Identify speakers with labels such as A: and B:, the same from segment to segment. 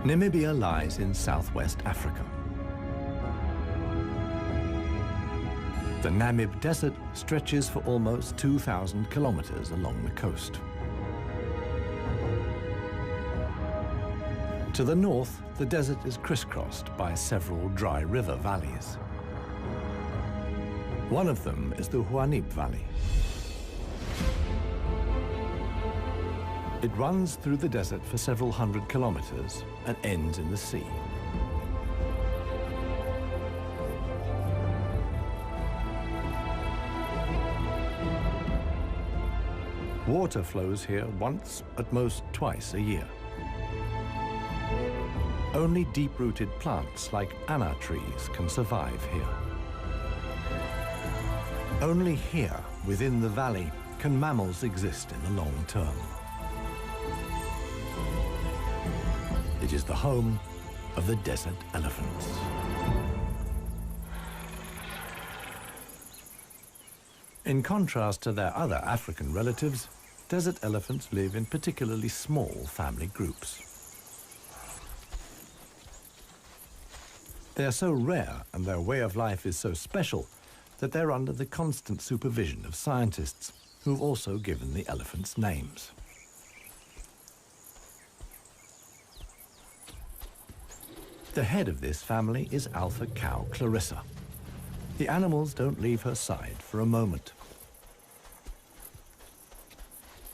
A: Namibia lies in southwest Africa. The Namib Desert stretches for almost 2,000 kilometers along the coast. To the north, the desert is crisscrossed by several dry river valleys. One of them is the Huanib Valley. It runs through the desert for several hundred kilometers and ends in the sea. Water flows here once, at most twice a year. Only deep-rooted plants like anna trees can survive here. Only here, within the valley, can mammals exist in the long term. It is the home of the desert elephants. In contrast to their other African relatives, desert elephants live in particularly small family groups. They are so rare and their way of life is so special that they're under the constant supervision of scientists who've also given the elephants names. The head of this family is alpha cow Clarissa. The animals don't leave her side for a moment.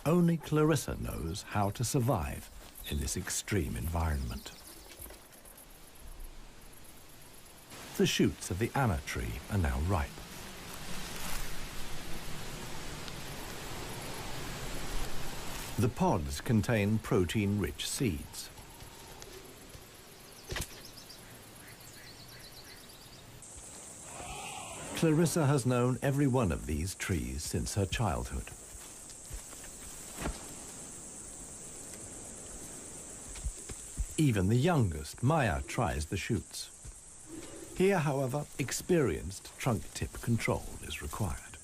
A: Only Clarissa knows how to survive in this extreme environment. The shoots of the anna tree are now ripe. The pods contain protein-rich seeds. Clarissa has known every one of these trees since her childhood. Even the youngest, Maya, tries the shoots. Here, however, experienced trunk tip control is required.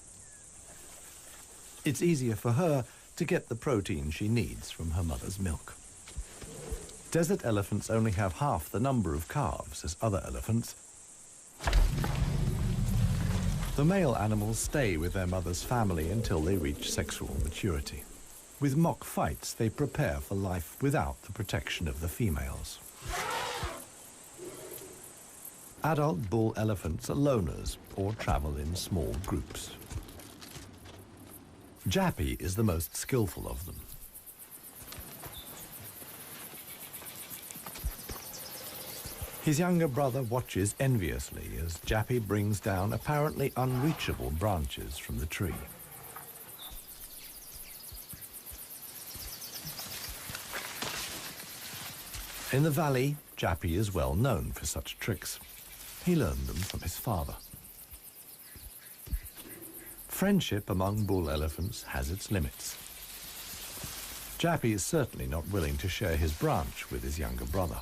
A: It's easier for her to get the protein she needs from her mother's milk. Desert elephants only have half the number of calves as other elephants. The male animals stay with their mother's family until they reach sexual maturity. With mock fights, they prepare for life without the protection of the females. Adult bull elephants are loners or travel in small groups. Jappy is the most skillful of them. His younger brother watches enviously as Jappy brings down apparently unreachable branches from the tree. In the valley, Jappy is well known for such tricks. He learned them from his father. Friendship among bull elephants has its limits. Jappy is certainly not willing to share his branch with his younger brother.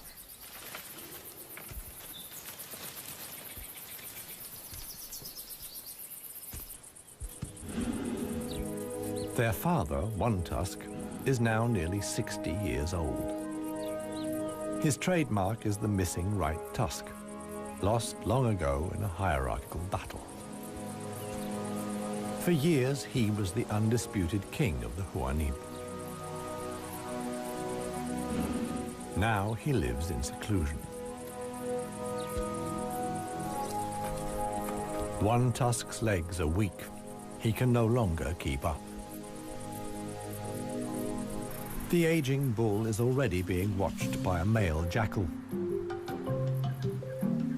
A: Their father, one tusk, is now nearly 60 years old. His trademark is the missing right tusk, lost long ago in a hierarchical battle. For years, he was the undisputed king of the Huanib. Now he lives in seclusion. One tusk's legs are weak. He can no longer keep up. The aging bull is already being watched by a male jackal,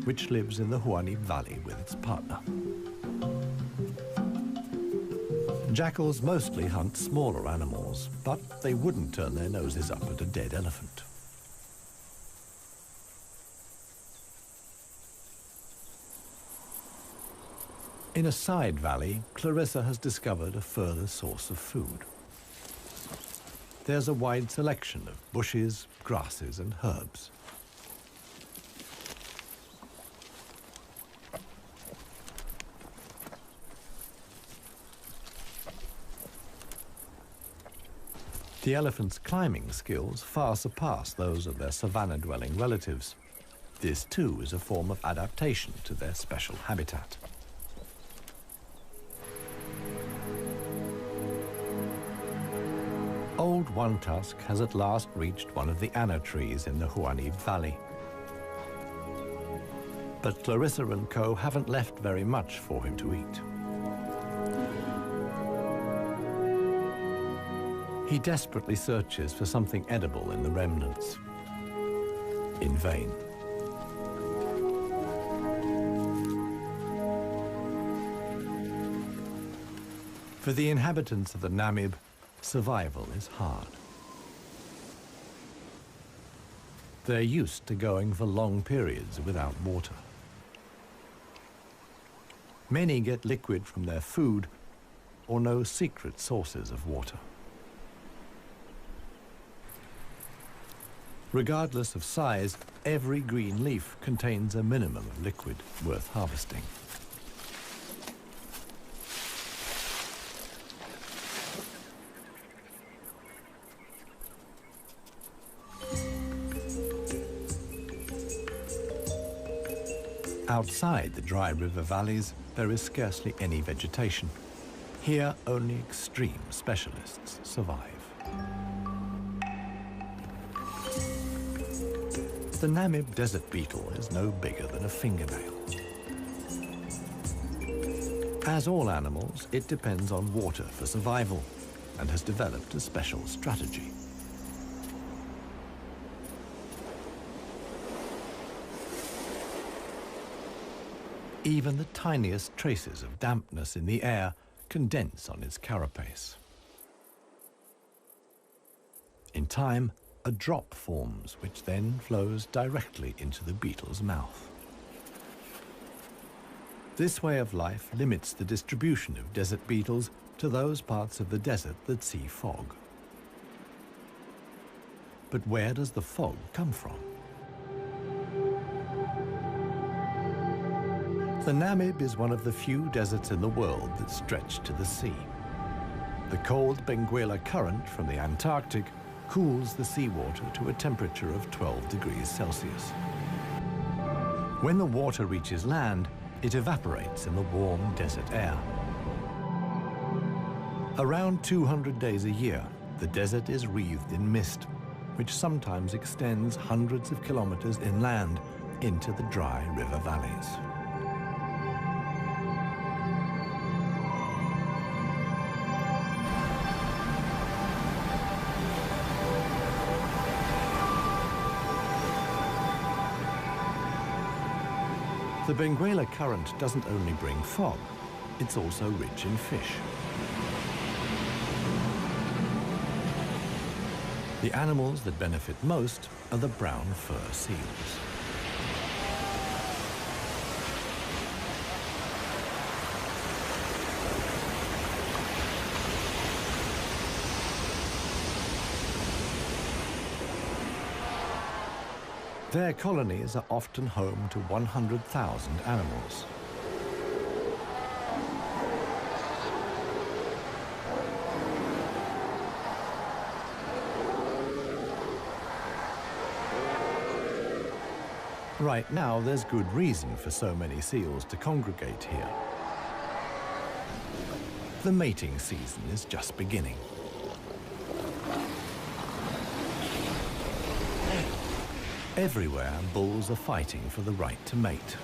A: which lives in the Huanib Valley with its partner. Jackals mostly hunt smaller animals, but they wouldn't turn their noses up at a dead elephant. In a side valley, Clarissa has discovered a further source of food. There's a wide selection of bushes, grasses, and herbs. The elephant's climbing skills far surpass those of their savanna-dwelling relatives. This too is a form of adaptation to their special habitat. Old one-tusk has at last reached one of the anna trees in the Huanib Valley. But Clarissa and co. haven't left very much for him to eat. He desperately searches for something edible in the remnants. In vain. For the inhabitants of the Namib, survival is hard. They're used to going for long periods without water. Many get liquid from their food or know secret sources of water. Regardless of size, every green leaf contains a minimum of liquid worth harvesting. Outside the dry river valleys, there is scarcely any vegetation. Here, only extreme specialists survive. The Namib desert beetle is no bigger than a fingernail. As all animals, it depends on water for survival and has developed a special strategy. Even the tiniest traces of dampness in the air condense on its carapace. In time, a drop forms, which then flows directly into the beetle's mouth. This way of life limits the distribution of desert beetles to those parts of the desert that see fog. But where does the fog come from? The Namib is one of the few deserts in the world that stretch to the sea. The cold Benguela current from the Antarctic cools the seawater to a temperature of 12 degrees Celsius. When the water reaches land, it evaporates in the warm desert air. Around 200 days a year, the desert is wreathed in mist, which sometimes extends hundreds of kilometers inland into the dry river valleys. The Benguela current doesn't only bring fog, it's also rich in fish. The animals that benefit most are the brown fur seals. Their colonies are often home to 100,000 animals. Right now, there's good reason for so many seals to congregate here. The mating season is just beginning. Everywhere, bulls are fighting for the right to mate.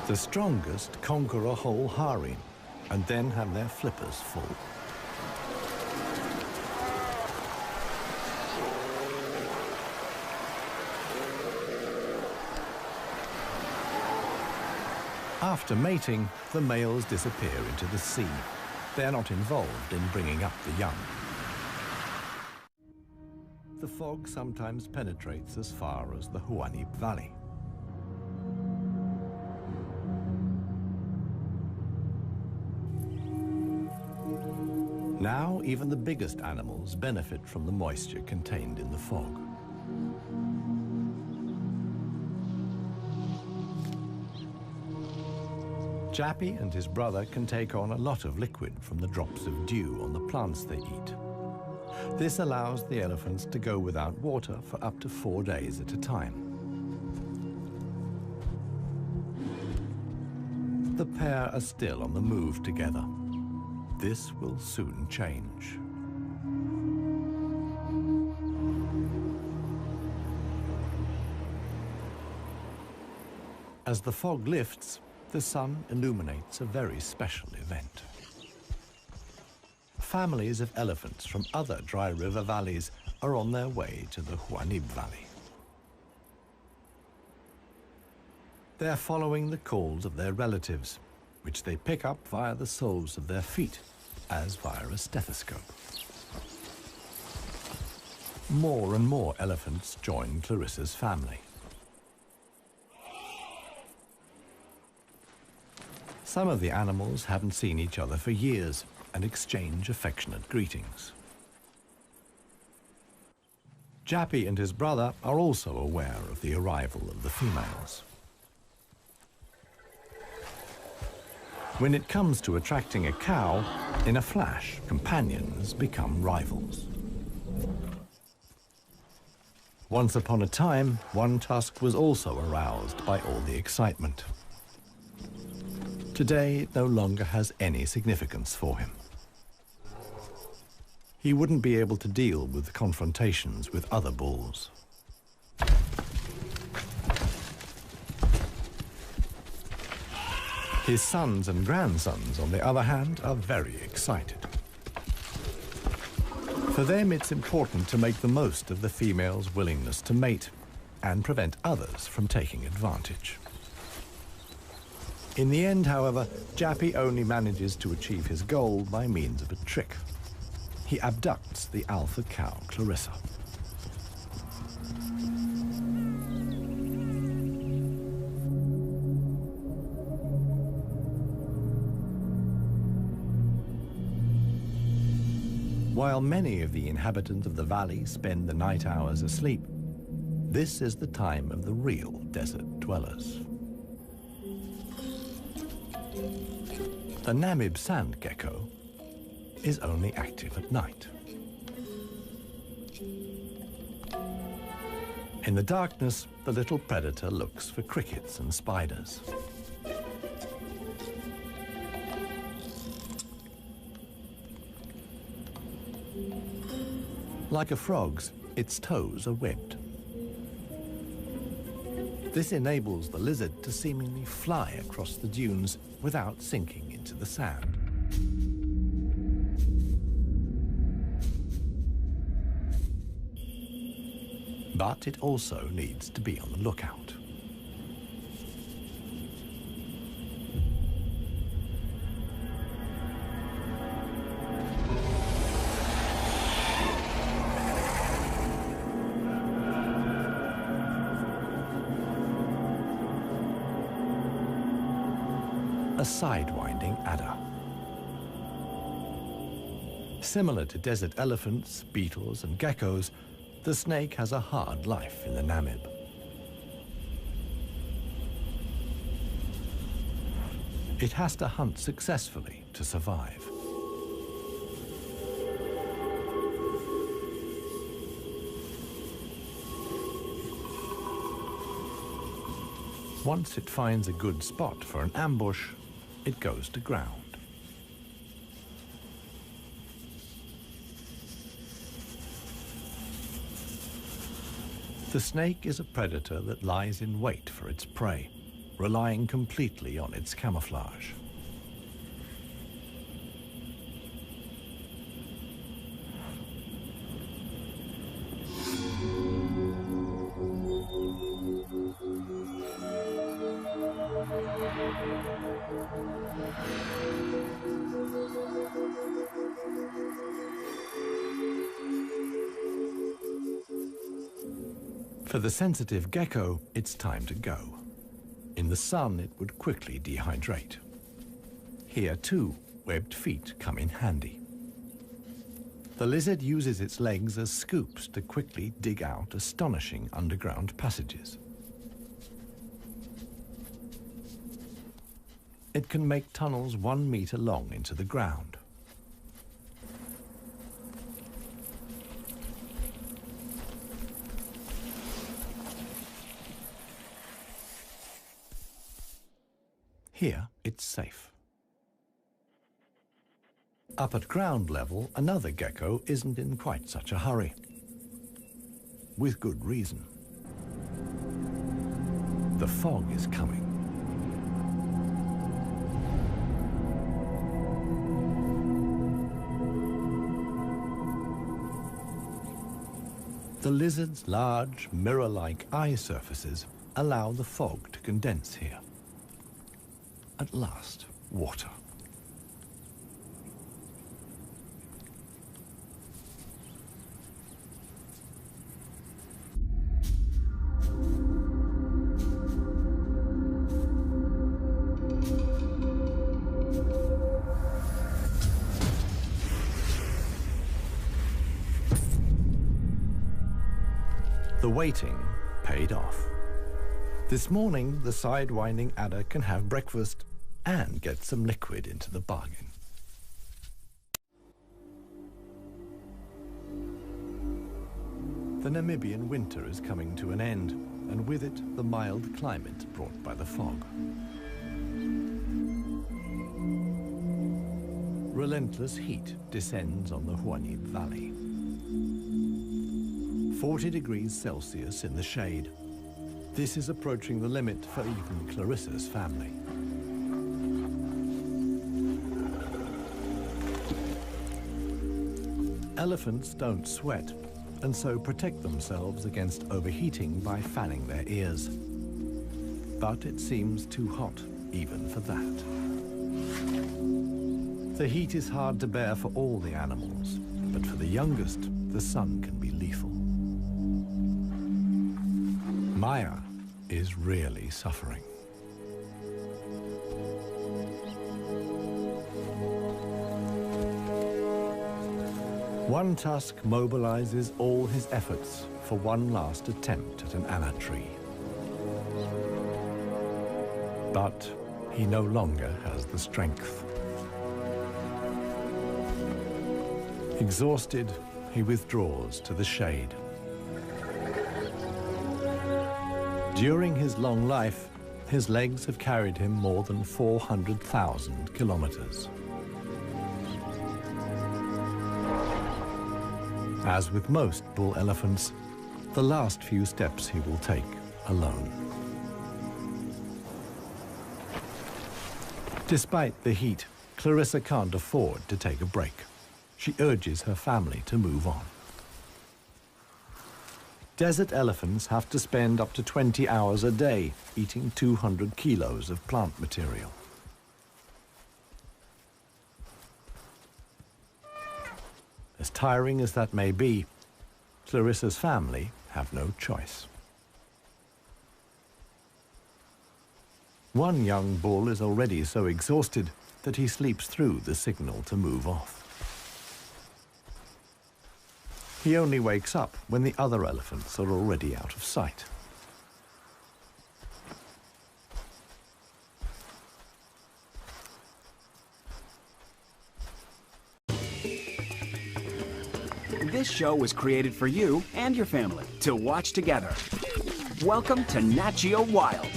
A: The strongest conquer a whole harem and then have their flippers full. After mating, the males disappear into the sea. they're not involved in bringing up the young. The fog sometimes penetrates as far as the Huanib Valley. Now, even the biggest animals benefit from the moisture contained in the fog. Jappy and his brother can take on a lot of liquid from the drops of dew on the plants they eat. This allows the elephants to go without water for up to 4 days at a time. The pair are still on the move together. This will soon change. As the fog lifts, the sun illuminates a very special event. Families of elephants from other dry river valleys are on their way to the Huanib Valley. They're following the calls of their relatives, which they pick up via the soles of their feet, as via a stethoscope. More and more elephants join Clarissa's family. Some of the animals haven't seen each other for years and exchange affectionate greetings. Jappy and his brother are also aware of the arrival of the females. When it comes to attracting a cow, in a flash, companions become rivals. Once upon a time, one tusk was also aroused by all the excitement. Today, it no longer has any significance for him. He wouldn't be able to deal with confrontations with other bulls. His sons and grandsons, on the other hand, are very excited. For them, it's important to make the most of the female's willingness to mate and prevent others from taking advantage. In the end, however, Jappy only manages to achieve his goal by means of a trick. He abducts the alpha cow, Clarissa. While many of the inhabitants of the valley spend the night hours asleep, this is the time of the real desert dwellers. The Namib sand gecko is only active at night. In the darkness, the little predator looks for crickets and spiders. Like a frog's, its toes are webbed. This enables the lizard to seemingly fly across the dunes without sinking into the sand. But it also needs to be on the lookout. A sidewinding adder. Similar to desert elephants, beetles, and geckos, the snake has a hard life in the Namib. It has to hunt successfully to survive. Once it finds a good spot for an ambush, it goes to ground. The snake is a predator that lies in wait for its prey, relying completely on its camouflage. For the sensitive gecko, it's time to go. In the sun, it would quickly dehydrate. Here, too, webbed feet come in handy. The lizard uses its legs as scoops to quickly dig out astonishing underground passages. It can make tunnels 1 meter long into the ground. Here, it's safe. Up at ground level, another gecko isn't in quite such a hurry. With good reason. The fog is coming. The lizard's large, mirror-like eye surfaces allow the fog to condense here. At last, water. The waiting paid off. This morning, the sidewinding adder can have breakfast and get some liquid into the bargain. The Namibian winter is coming to an end, and with it, the mild climate brought by the fog. Relentless heat descends on the Huanib Valley. 40 degrees Celsius in the shade. This is approaching the limit for even Clarissa's family. Elephants don't sweat, and so protect themselves against overheating by fanning their ears. But it seems too hot, even for that. The heat is hard to bear for all the animals, but for the youngest, the sun can be lethal. Maya is really suffering. One tusk mobilizes all his efforts for one last attempt at an anna tree. But he no longer has the strength. Exhausted, he withdraws to the shade. During his long life, his legs have carried him more than 400,000 kilometers. As with most bull elephants, the last few steps he will take alone. Despite the heat, Clarissa can't afford to take a break. She urges her family to move on. Desert elephants have to spend up to 20 hours a day eating 200 kilos of plant material. As tiring as that may be, Clarissa's family have no choice. One young bull is already so exhausted that he sleeps through the signal to move off. He only wakes up when the other elephants are already out of sight.
B: This show was created for you and your family to watch together. Welcome to Nat Geo Wild.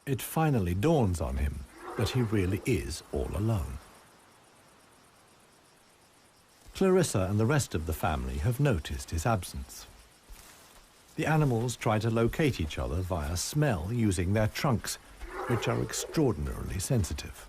A: It finally dawns on him that he really is all alone. Clarissa and the rest of the family have noticed his absence. The animals try to locate each other via smell using their trunks, which are extraordinarily sensitive.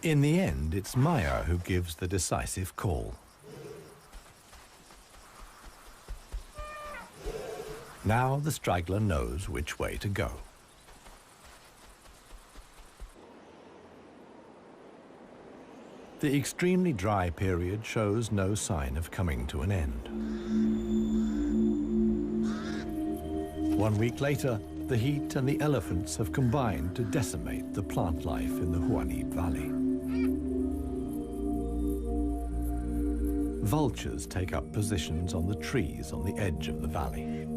A: In the end, it's Maya who gives the decisive call. Now the straggler knows which way to go. The extremely dry period shows no sign of coming to an end. 1 week later, the heat and the elephants have combined to decimate the plant life in the Huanib Valley. Vultures take up positions on the trees on the edge of the valley.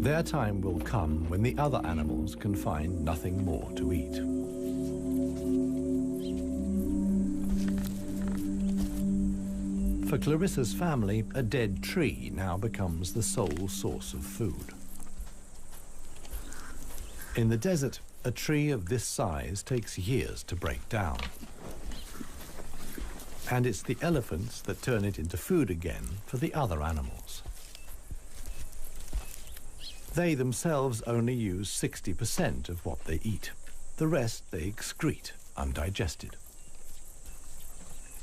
A: Their time will come when the other animals can find nothing more to eat. For Clarissa's family, a dead tree now becomes the sole source of food. In the desert, a tree of this size takes years to break down. And it's the elephants that turn it into food again for the other animals. They themselves only use 60% of what they eat. The rest they excrete undigested.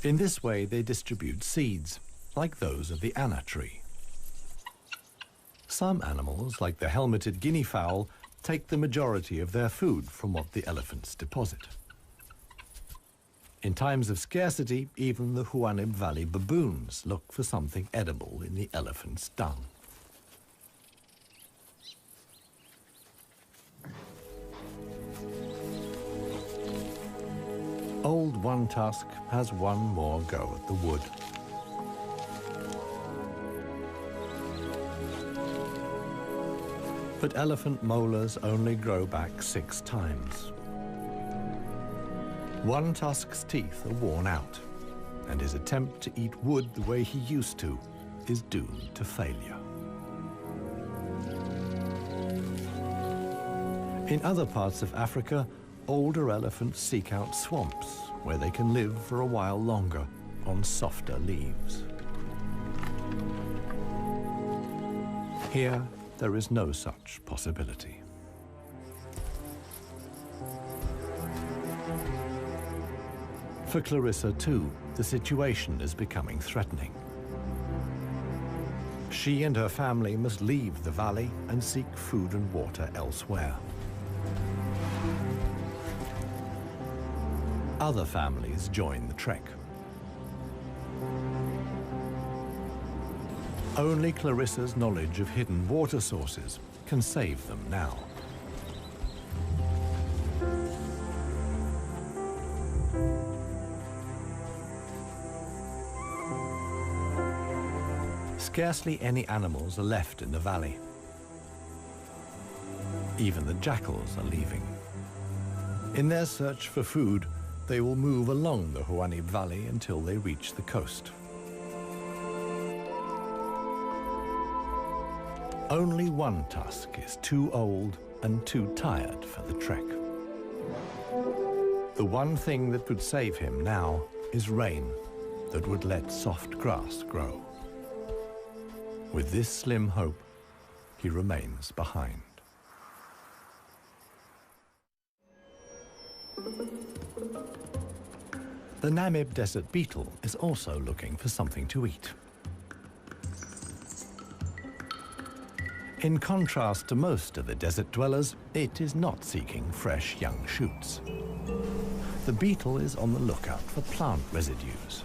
A: In this way, they distribute seeds, like those of the anna tree. Some animals, like the helmeted guinea fowl, take the majority of their food from what the elephants deposit. In times of scarcity, even the Huanib Valley baboons look for something edible in the elephant's dung. Old One Tusk has one more go at the wood. But elephant molars only grow back 6 times. One Tusk's teeth are worn out, and his attempt to eat wood the way he used to is doomed to failure. In other parts of Africa, older elephants seek out swamps where they can live for a while longer on softer leaves. Here, there is no such possibility. For Clarissa, too, the situation is becoming threatening. She and her family must leave the valley and seek food and water elsewhere. Other families join the trek. Only Clarissa's knowledge of hidden water sources can save them now. Scarcely any animals are left in the valley. Even the jackals are leaving. In their search for food, they will move along the Huanib Valley until they reach the coast. Only One Tusk is too old and too tired for the trek. The one thing that could save him now is rain that would let soft grass grow. With this slim hope, he remains behind. The Namib desert beetle is also looking for something to eat. In contrast to most of the desert dwellers, it is not seeking fresh young shoots. The beetle is on the lookout for plant residues.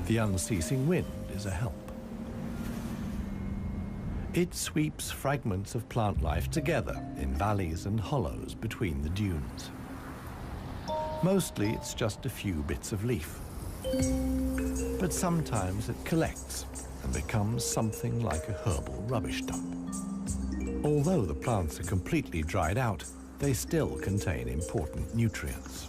A: The unceasing wind is a help. It sweeps fragments of plant life together in valleys and hollows between the dunes. Mostly it's just a few bits of leaf. But sometimes it collects and becomes something like a herbal rubbish dump. Although the plants are completely dried out, they still contain important nutrients.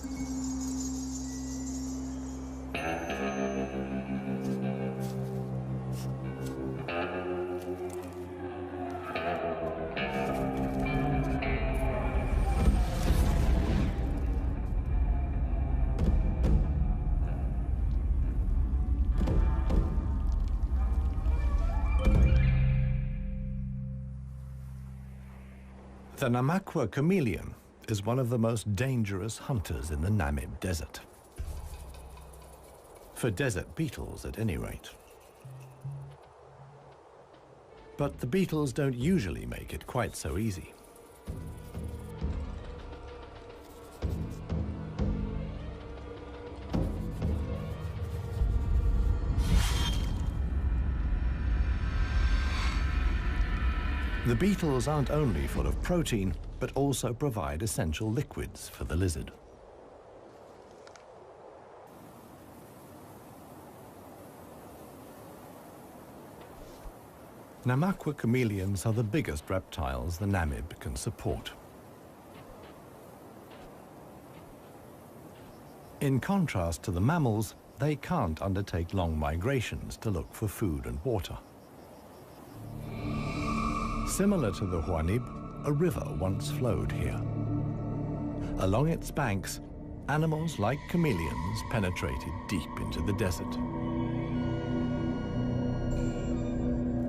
A: The Namakwa chameleon is one of the most dangerous hunters in the Namib desert. For desert beetles, at any rate. But the beetles don't usually make it quite so easy. The beetles aren't only full of protein, but also provide essential liquids for the lizard. Namaqua chameleons are the biggest reptiles the Namib can support. In contrast to the mammals, they can't undertake long migrations to look for food and water. Similar to the Huanib, a river once flowed here. Along its banks, animals like chameleons penetrated deep into the desert.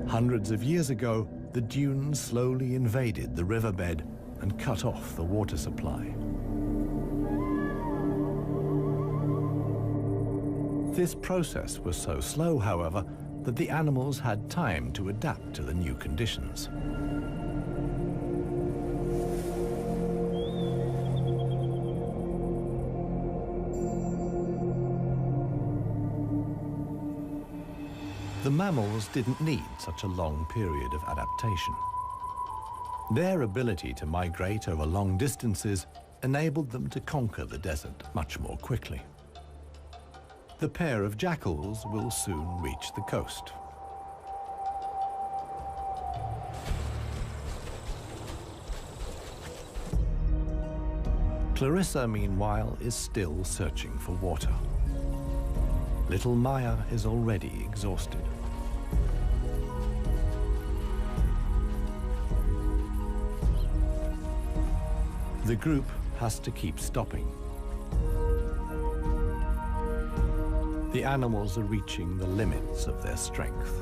A: Hundreds of years ago, the dunes slowly invaded the riverbed and cut off the water supply. This process was so slow, however, that the animals had time to adapt to the new conditions. The mammals didn't need such a long period of adaptation. Their ability to migrate over long distances enabled them to conquer the desert much more quickly. The pair of jackals will soon reach the coast. Clarissa, meanwhile, is still searching for water. Little Maya is already exhausted. The group has to keep stopping. The animals are reaching the limits of their strength.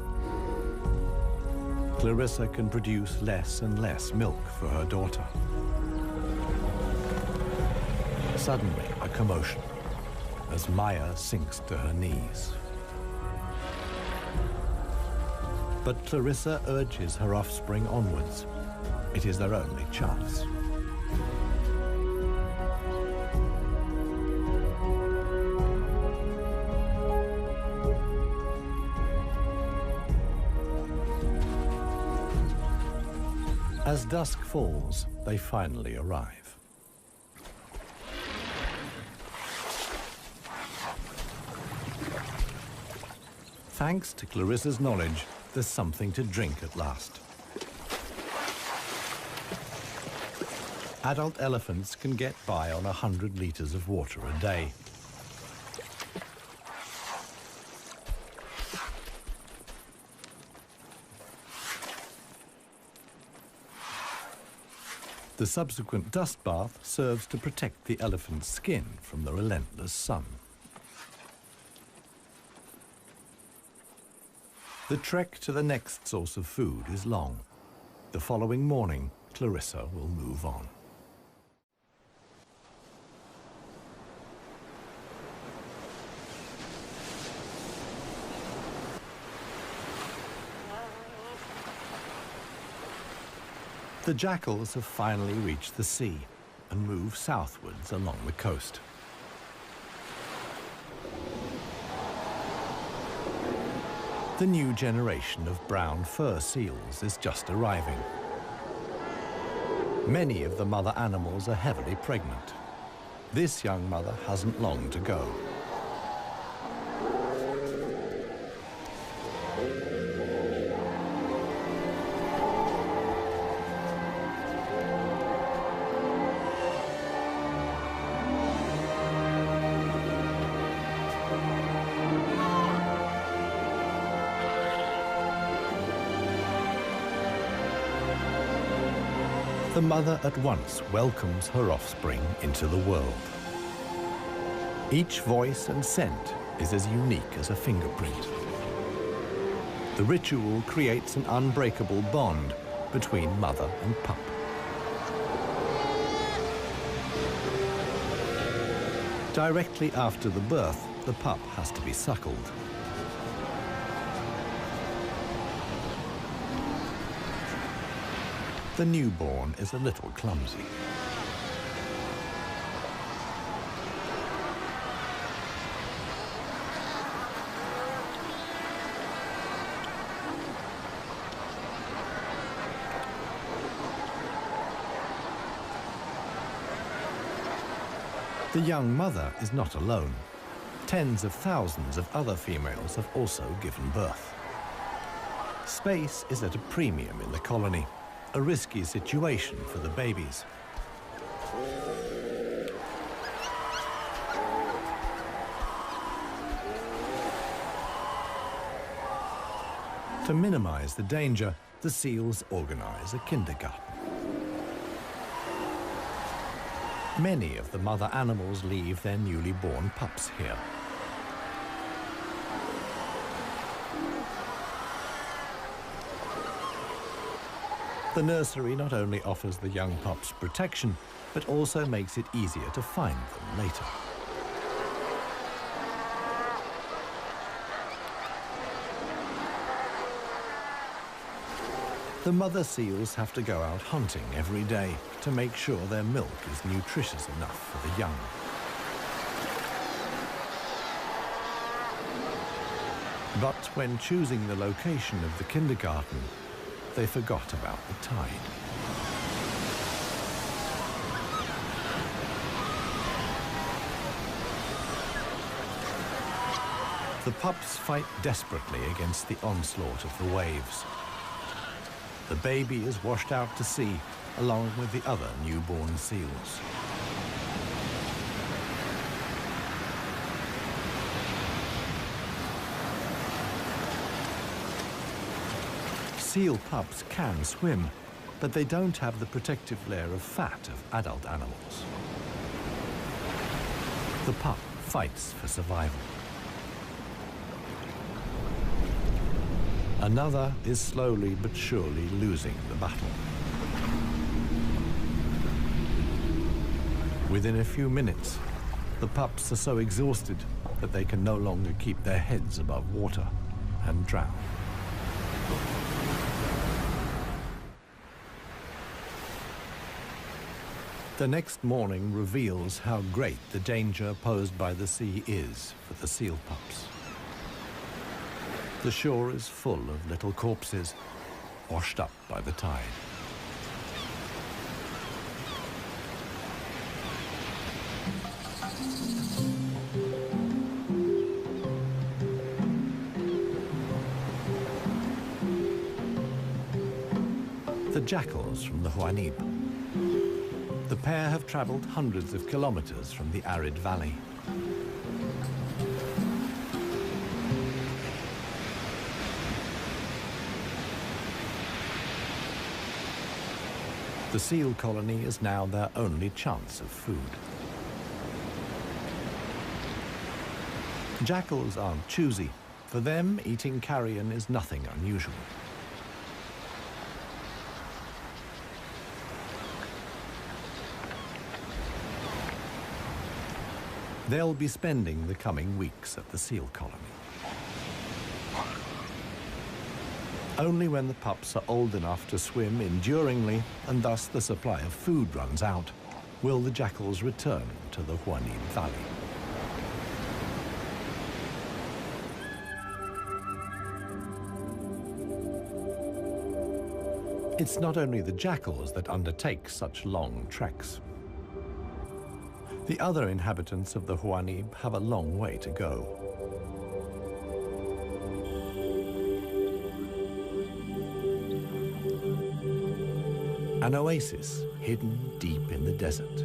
A: Clarissa can produce less and less milk for her daughter. Suddenly, a commotion as Maya sinks to her knees. But Clarissa urges her offspring onwards. It is their only chance. As dusk falls, they finally arrive. Thanks to Clarissa's knowledge, there's something to drink at last. Adult elephants can get by on 100 liters of water a day. The subsequent dust bath serves to protect the elephant's skin from the relentless sun. The trek to the next source of food is long. The following morning, Clarissa will move on. The jackals have finally reached the sea and move southwards along the coast. The new generation of brown fur seals is just arriving. Many of the mother animals are heavily pregnant. This young mother hasn't long to go. The mother at once welcomes her offspring into the world. Each voice and scent is as unique as a fingerprint. The ritual creates an unbreakable bond between mother and pup. Directly after the birth, the pup has to be suckled. The newborn is a little clumsy. The young mother is not alone. Tens of thousands of other females have also given birth. Space is at a premium in the colony, a risky situation for the babies. To minimize the danger, the seals organize a kindergarten. Many of the mother animals leave their newly born pups here. The nursery not only offers the young pups protection, but also makes it easier to find them later. The mother seals have to go out hunting every day to make sure their milk is nutritious enough for the young. But when choosing the location of the kindergarten, they forgot about the tide. The pups fight desperately against the onslaught of the waves. The baby is washed out to sea, along with the other newborn seals. Seal pups can swim, but they don't have the protective layer of fat of adult animals. The pup fights for survival. Another is slowly but surely losing the battle. Within a few minutes, the pups are so exhausted that they can no longer keep their heads above water and drown. The next morning reveals how great the danger posed by the sea is for the seal pups. The shore is full of little corpses, washed up by the tide. The jackals from the Huanib. The pair have traveled hundreds of kilometers from the arid valley. The seal colony is now their only chance of food. Jackals aren't choosy. For them, eating carrion is nothing unusual. They'll be spending the coming weeks at the seal colony. Only when the pups are old enough to swim enduringly, and thus the supply of food runs out, will the jackals return to the Huanib Valley. It's not only the jackals that undertake such long treks. The other inhabitants of the Huanib have a long way to go. An oasis hidden deep in the desert.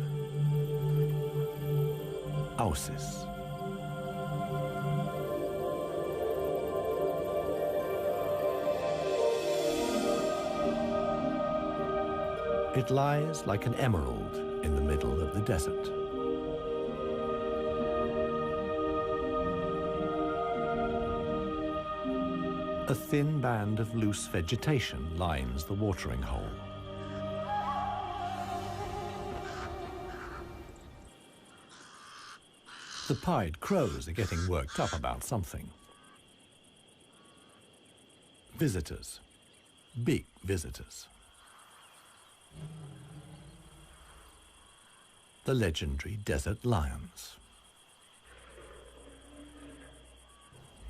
A: Oasis. It lies like an emerald in the middle of the desert. A thin band of loose vegetation lines the watering hole. The pied crows are getting worked up about something. Visitors. Big visitors. the legendary desert lions.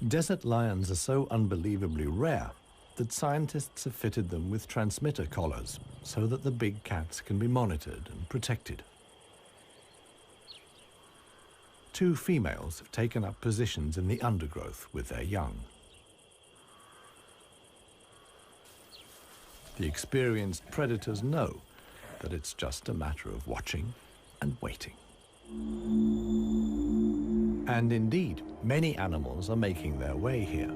A: Desert lions are so unbelievably rare that scientists have fitted them with transmitter collars so that the big cats can be monitored and protected. Two females have taken up positions in the undergrowth with their young. The experienced predators know that it's just a matter of watching and waiting. And indeed, many animals are making their way here.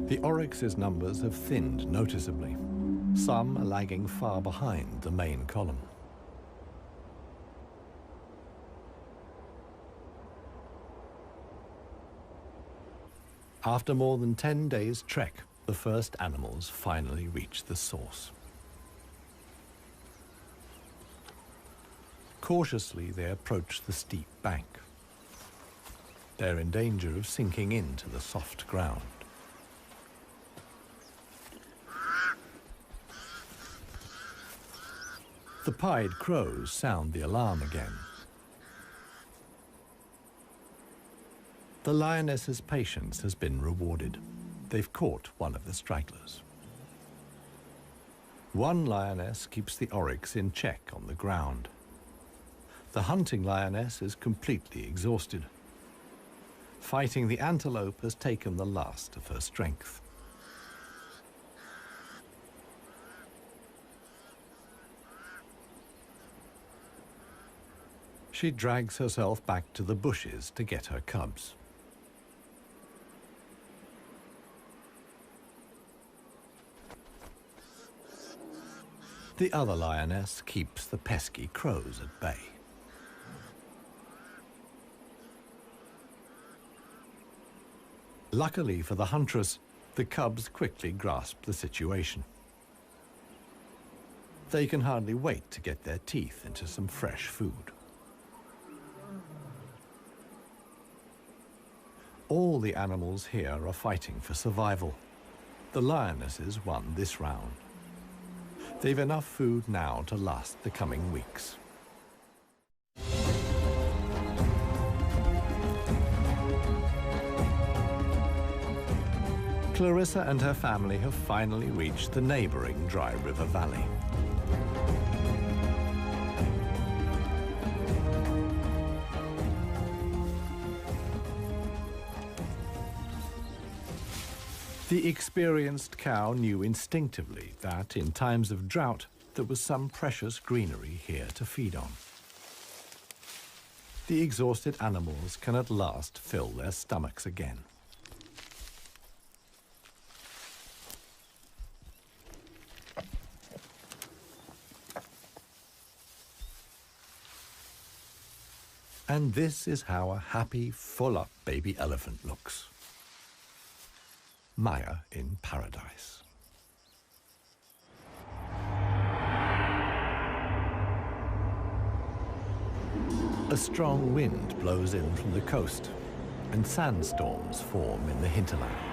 A: The oryx's numbers have thinned noticeably. Some are lagging far behind the main column. After more than 10 days' trek, the first animals finally reach the source. Cautiously, they approach the steep bank. They're in danger of sinking into the soft ground. The pied crows sound the alarm again. The lioness's patience has been rewarded. They've caught one of the stragglers. One lioness keeps the oryx in check on the ground. The hunting lioness is completely exhausted. Fighting the antelope has taken the last of her strength. She drags herself back to the bushes to get her cubs. The other lioness keeps the pesky crows at bay. Luckily for the huntress, the cubs quickly grasp the situation. They can hardly wait to get their teeth into some fresh food. All the animals here are fighting for survival. The lionesses won this round. They've enough food now to last the coming weeks. Clarissa and her family have finally reached the neighboring dry river valley. The experienced cow knew instinctively that in times of drought, there was some precious greenery here to feed on. The exhausted animals can at last fill their stomachs again. And this is how a happy, full-up baby elephant looks. Maya in paradise. A strong wind blows in from the coast, and sandstorms form in the hinterland.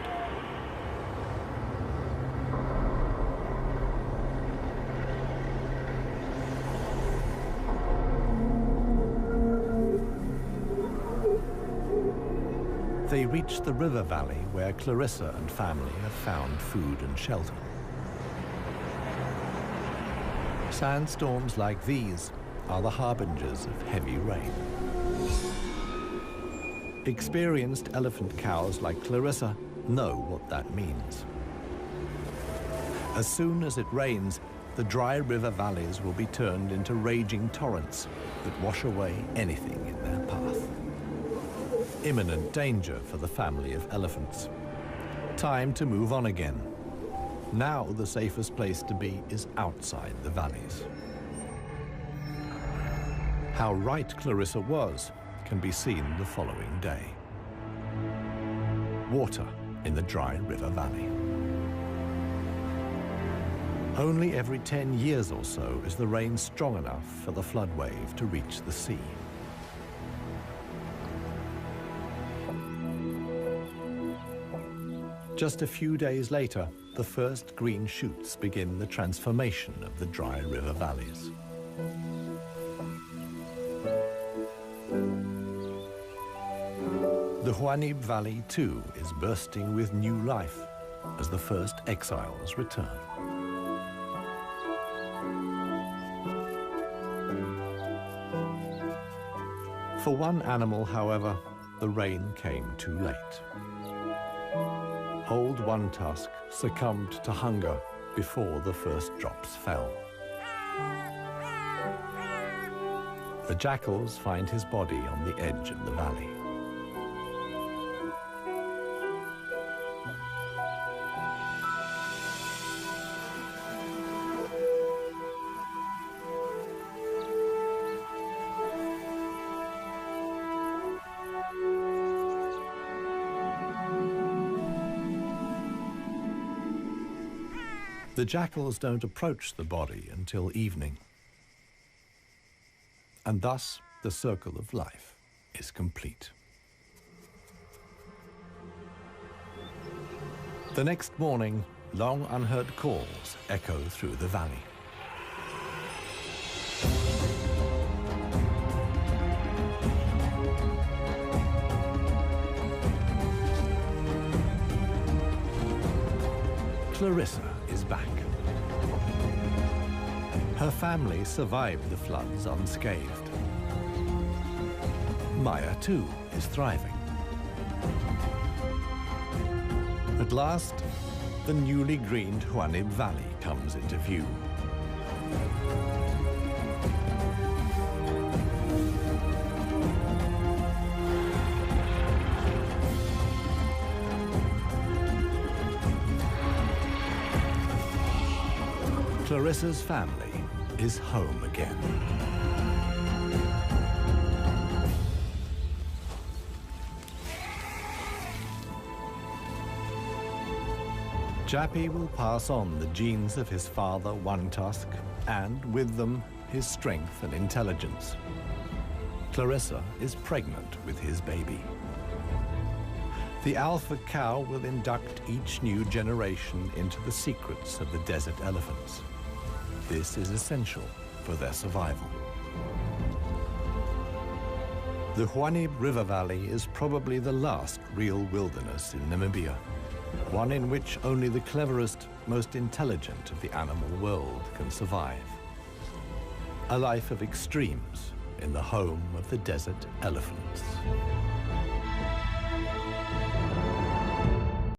A: They reach the river valley where Clarissa and family have found food and shelter. Sandstorms like these are the harbingers of heavy rain. Experienced elephant cows like Clarissa know what that means. As soon as it rains, the dry river valleys will be turned into raging torrents that wash away anything in their path. Imminent danger for the family of elephants. Time to move on again. Now the safest place to be is outside the valleys. How right Clarissa was can be seen the following day. Water in the dry river valley. Only every 10 years or so is the rain strong enough for the flood wave to reach the sea. Just a few days later, the first green shoots begin the transformation of the dry river valleys. The Huanib Valley, too, is bursting with new life as the first exiles return. For one animal, however, the rain came too late. Old One Tusk succumbed to hunger before the first drops fell. The jackals find his body on the edge of the valley. The jackals don't approach the body until evening. And thus, the circle of life is complete. The next morning, long unheard calls echo through the valley. Clarissa is back. Her family survived the floods unscathed. Maya, too, is thriving. At last, the newly greened Huanib Valley comes into view. Clarissa's family is home again. Jappy will pass on the genes of his father, One Tusk, and with them, his strength and intelligence. Clarissa is pregnant with his baby. The alpha cow will induct each new generation into the secrets of the desert elephants. This is essential for their survival. The Huanib River Valley is probably the last real wilderness in Namibia, one in which only the cleverest, most intelligent of the animal world can survive. A life of extremes in the home of the desert elephants.